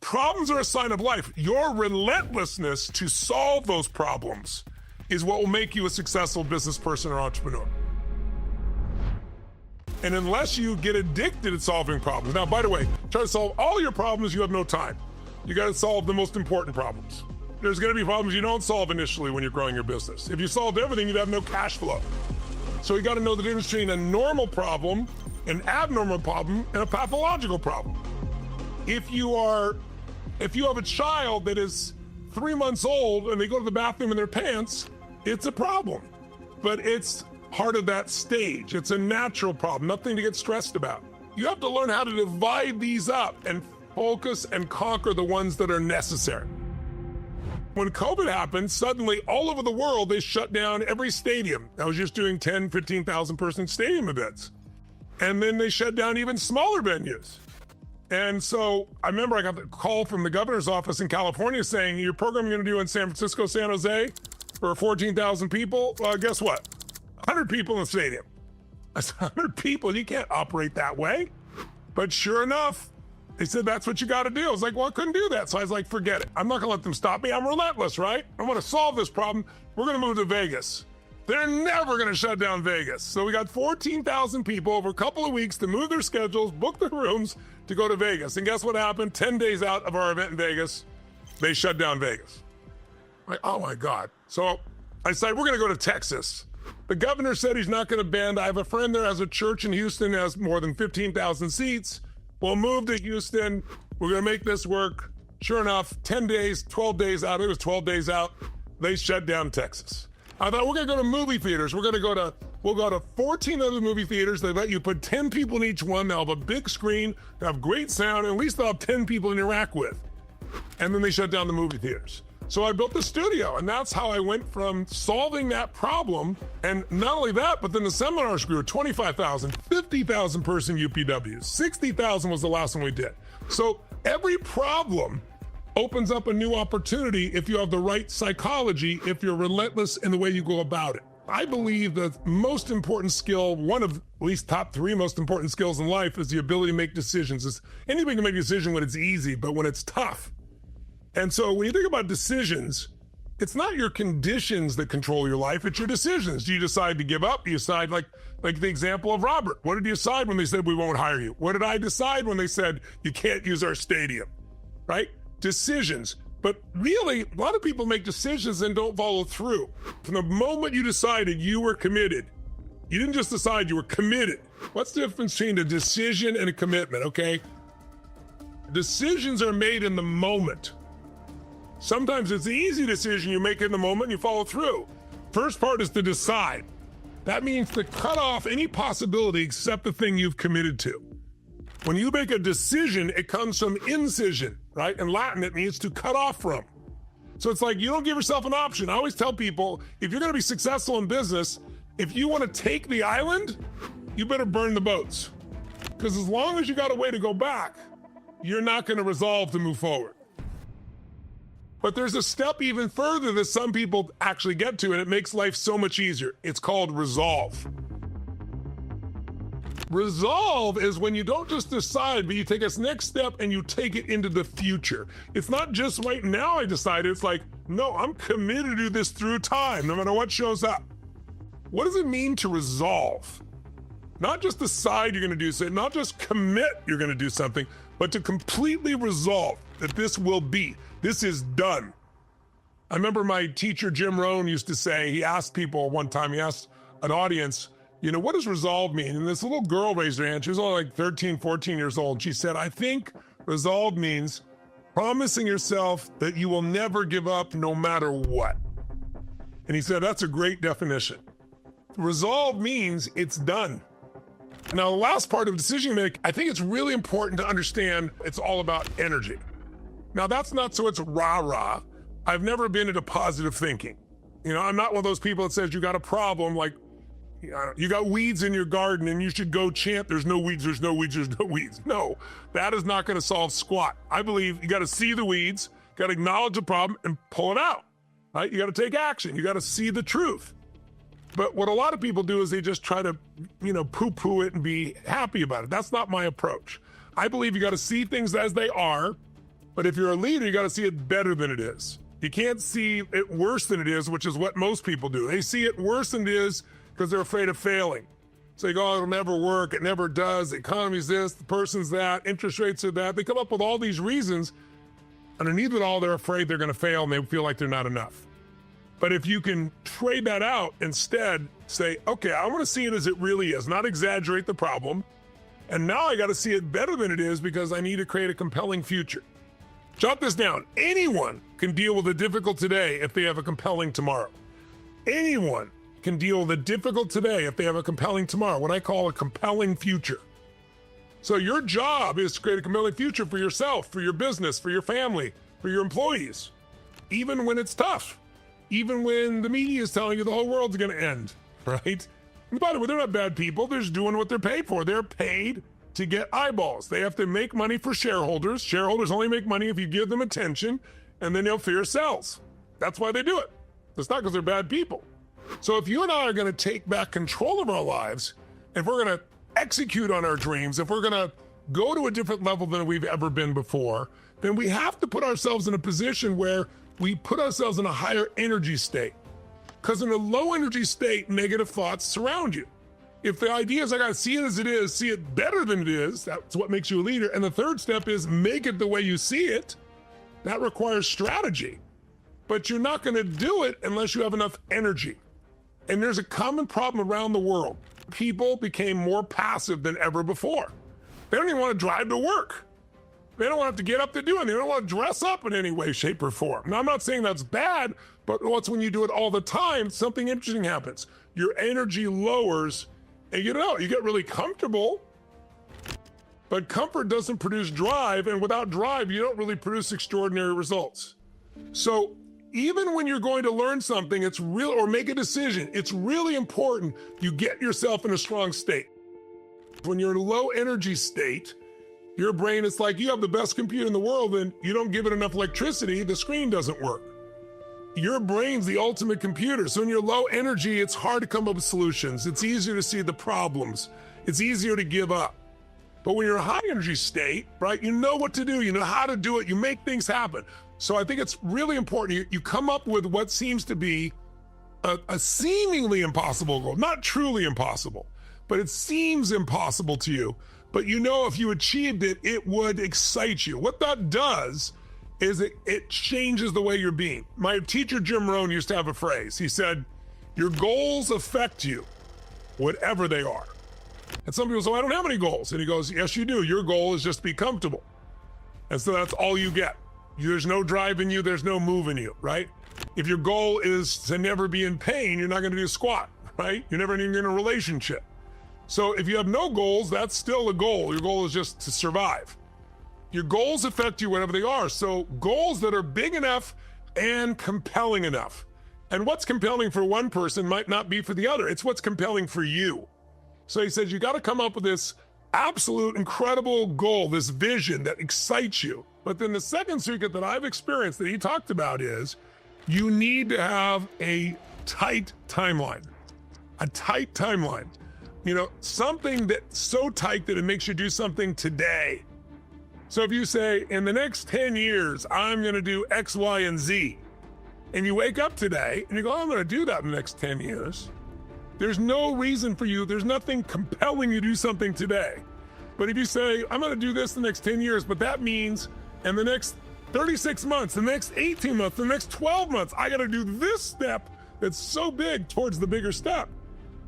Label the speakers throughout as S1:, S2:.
S1: Problems are a sign of life. Your relentlessness to solve those problems is what will make you a successful business person or entrepreneur. And unless you get addicted at solving problems, now, by the way, try to solve all your problems, you have no time. You got to solve the most important problems. There's going to be problems you don't solve initially when you're growing your business. If you solved everything, you'd have no cash flow. So you got to know the difference between a normal problem, an abnormal problem, and a pathological problem. If you have a child that is 3 months old and they go to the bathroom in their pants, it's a problem. But it's part of that stage. It's a natural problem, nothing to get stressed about. You have to learn how to divide these up and focus and conquer the ones that are necessary. When COVID happened, suddenly all over the world, they shut down every stadium. I was just doing 10, 15,000 person stadium events. And then they shut down even smaller venues. And so I remember I got the call from the governor's office in California saying, your program you're gonna do in San Francisco, San Jose for 14,000 people? Well, guess what? 100 people in the stadium. I said, 100 people, you can't operate that way. But sure enough, they said, that's what you got to do. I was like, well, I couldn't do that. So I was like, forget it. I'm not going to let them stop me. I'm relentless, right? I want to solve this problem. We're going to move to Vegas. They're never going to shut down Vegas. So we got 14,000 people over a couple of weeks to move their schedules, book their rooms to go to Vegas. And guess what happened? 10 days out of our event in Vegas, they shut down Vegas. Like, oh my God. So I said, we're going to go to Texas. The governor said he's not going to bend. I have a friend there has a church in Houston, has more than 15,000 seats. We'll move to Houston. We're going to make this work. Sure enough, 10 days, 12 days out, it was 12 days out, they shut down Texas. I thought, we're going to go to movie theaters. We'll go to 14 other movie theaters. They let you put 10 people in each one. They'll have a big screen, they'll have great sound, and at least they'll have 10 people to interact with. And then they shut down the movie theaters. So I built the studio, and that's how I went from solving that problem. And not only that, but then the seminars grew 25,000, 50,000 person UPWs, 60,000 was the last one we did. So every problem opens up a new opportunity if you have the right psychology, if you're relentless in the way you go about it. I believe the most important skill, one of at least top 3 most important skills in life, is the ability to make decisions. Anybody can make a decision when it's easy, but when it's tough. And so when you think about decisions, it's not your conditions that control your life, it's your decisions. Do you decide to give up? Do you decide, like the example of Robert? What did you decide when they said we won't hire you? What did I decide when they said you can't use our stadium, right? Decisions. But really, a lot of people make decisions and don't follow through. From the moment you decided you were committed, you didn't just decide, you were committed. What's the difference between a decision and a commitment, okay? Decisions are made in the moment. Sometimes it's the easy decision you make in the moment and you follow through. First part is to decide. That means to cut off any possibility except the thing you've committed to. When you make a decision, it comes from incision, right? In Latin, it means to cut off from. So it's like you don't give yourself an option. I always tell people, if you're going to be successful in business, if you want to take the island, you better burn the boats. Because as long as you got a way to go back, you're not going to resolve to move forward. But there's a step even further that some people actually get to, and it makes life so much easier. It's called resolve. Resolve is when you don't just decide, but you take a next step and you take it into the future. It's not just right now I decided, it's like, no, I'm committed to do this through time, no matter what shows up. What does it mean to resolve? Not just decide you're gonna do something, not just commit you're gonna do something, but to completely resolve that this will be. This is done. I remember my teacher, Jim Rohn, used to say, he asked people one time, he asked an audience, you know, what does resolve mean? And this little girl raised her hand. She was only like 13, 14 years old. She said, I think resolve means promising yourself that you will never give up no matter what. And he said, that's a great definition. Resolve means it's done. Now, the last part of decision making, I think it's really important to understand it's all about energy. Now, that's not so it's rah-rah. I've never been into positive thinking. You know, I'm not one of those people that says you got a problem, like, you got weeds in your garden and you should go chant, there's no weeds, there's no weeds, there's no weeds. No, that is not gonna solve squat. I believe you gotta see the weeds, gotta acknowledge the problem and pull it out, right? You gotta take action, you gotta see the truth. But what a lot of people do is they just try to, you know, poo-poo it and be happy about it. That's not my approach. I believe you gotta see things as they are, But if you're a leader, you got to see it better than it is. You can't see it worse than it is, which is what most people do. They see it worse than it is because they're afraid of failing. So they go, oh, it'll never work, it never does, the economy's this, the person's that, interest rates are that. They come up with all these reasons. Underneath it all, they're afraid they're gonna fail and they feel like they're not enough. But if you can trade that out, instead say, okay, I wanna see it as it really is, not exaggerate the problem. And now I gotta see it better than it is because I need to create a compelling future. Jot this down. Anyone can deal with the difficult today if they have a compelling tomorrow. Anyone can deal with the difficult today if they have a compelling tomorrow, what I call a compelling future. So your job is to create a compelling future for yourself, for your business, for your family, for your employees, even when it's tough, even when the media is telling you the whole world's gonna end, right? And by the way, they're not bad people. They're just doing what they're paid for. They're paid to get eyeballs. They have to make money for shareholders. Shareholders only make money if you give them attention, and then they'll fear sells. That's why they do it. It's not because they're bad people. So if you and I are going to take back control of our lives, if we're going to execute on our dreams, if we're going to go to a different level than we've ever been before, then we have to put ourselves in a position where we put ourselves in a higher energy state. Because in a low energy state, negative thoughts surround you. If the idea is I got to see it as it is, see it better than it is, that's what makes you a leader. And the third step is make it the way you see it. That requires strategy. But you're not going to do it unless you have enough energy. And there's a common problem around the world. People became more passive than ever before. They don't even want to drive to work. They don't want to have to get up to do anything. They don't want to dress up in any way, shape, or form. Now, I'm not saying that's bad, but what's when you do it all the time, something interesting happens. Your energy lowers, and you get really comfortable, but comfort doesn't produce drive, and without drive, you don't really produce extraordinary results. So even when you're going to learn something, it's real, or make a decision, it's really important you get yourself in a strong state. When you're in a low energy state, your brain is like, you have the best computer in the world and you don't give it enough electricity, the screen doesn't work. Your brain's the ultimate computer. So when you're low energy, it's hard to come up with solutions. It's easier to see the problems. It's easier to give up. But when you're in a high energy state, right, you know what to do, you know how to do it, you make things happen. So I think it's really important you come up with what seems to be a seemingly impossible goal, not truly impossible, but it seems impossible to you. But you know if you achieved it, it would excite you. What that does is it changes the way you're being. My teacher, Jim Rohn, used to have a phrase. He said, your goals affect you, whatever they are. And some people say, I don't have any goals. And he goes, yes, you do. Your goal is just be comfortable. And so that's all you get. There's no drive in you, there's no move in you, right? If your goal is to never be in pain, you're not gonna do squat, right? You're never even in a relationship. So if you have no goals, that's still a goal. Your goal is just to survive. Your goals affect you whatever they are. So goals that are big enough and compelling enough. And what's compelling for one person might not be for the other. It's what's compelling for you. So he says, you got to come up with this absolute incredible goal, this vision that excites you. But then the second secret that I've experienced that he talked about is you need to have a tight timeline. A tight timeline. You know, something that's so tight that it makes you do something today. So if you say, in the next 10 years, I'm going to do X, Y, and Z, and you wake up today and you go, oh, I'm going to do that in the next 10 years. There's no reason for you. There's nothing compelling you to do something today. But if you say, I'm going to do this the next 10 years, but that means in the next 36 months, the next 18 months, the next 12 months, I got to do this step that's so big towards the bigger step,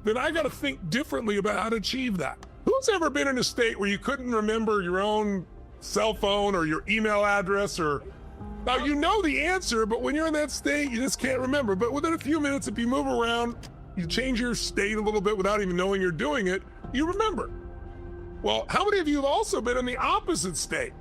S1: then I got to think differently about how to achieve that. Who's ever been in a state where you couldn't remember your own cell phone or your email address, or now you know the answer, but when you're in that state, you just can't remember. But within a few minutes, if you move around, you change your state a little bit without even knowing you're doing it, you remember. Well, how many of you have also been in the opposite state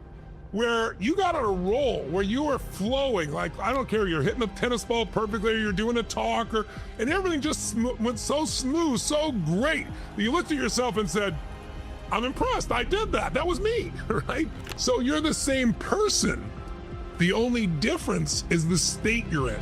S1: where you got on a roll, where you were flowing, like, I don't care, you're hitting a tennis ball perfectly, or you're doing a talk, and everything just went so smooth, so great, that you looked at yourself and said, I'm impressed, I did that, that was me, right? So you're the same person. The only difference is the state you're in.